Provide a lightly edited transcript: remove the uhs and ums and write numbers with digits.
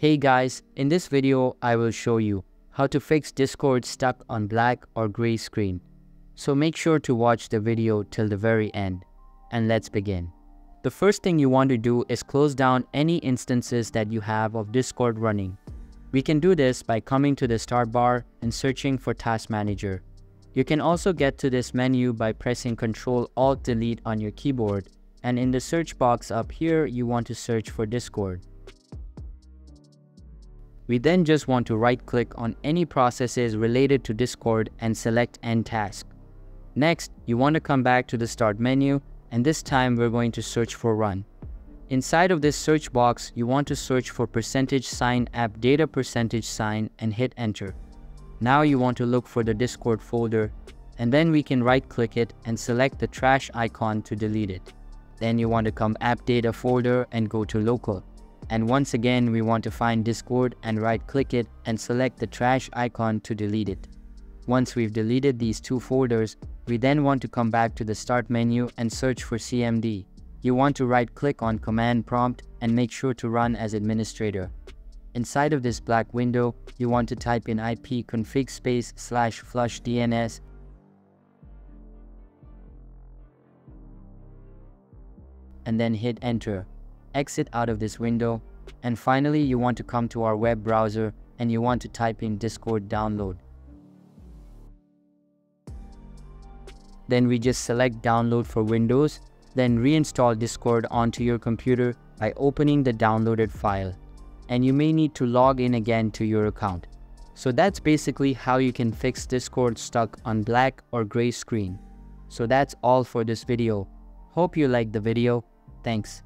Hey guys, in this video I will show you how to fix Discord stuck on black or gray screen. So make sure to watch the video till the very end. And let's begin. The first thing you want to do is close down any instances that you have of Discord running. We can do this by coming to the start bar and searching for Task Manager. You can also get to this menu by pressing Ctrl-Alt-Delete on your keyboard, and in the search box up here you want to search for Discord. We then just want to right-click on any processes related to Discord and select End Task. Next, you want to come back to the Start menu, and this time we're going to search for Run. Inside of this search box, you want to search for %sign app data %sign and hit Enter. Now you want to look for the Discord folder, and then we can right-click it and select the trash icon to delete it. Then you want to come App Data folder and go to Local. And once again, we want to find Discord and right-click it and select the trash icon to delete it. Once we've deleted these two folders, we then want to come back to the Start menu and search for CMD. You want to right-click on Command Prompt and make sure to run as administrator. Inside of this black window, you want to type in ipconfig /flush DNS and then hit Enter. Exit out of this window, and finally you want to come to our web browser and you want to type in Discord download. Then we just select download for Windows, then reinstall Discord onto your computer by opening the downloaded file. And you may need to log in again to your account. So that's basically how you can fix Discord stuck on black or gray screen. So that's all for this video. Hope you liked the video. Thanks.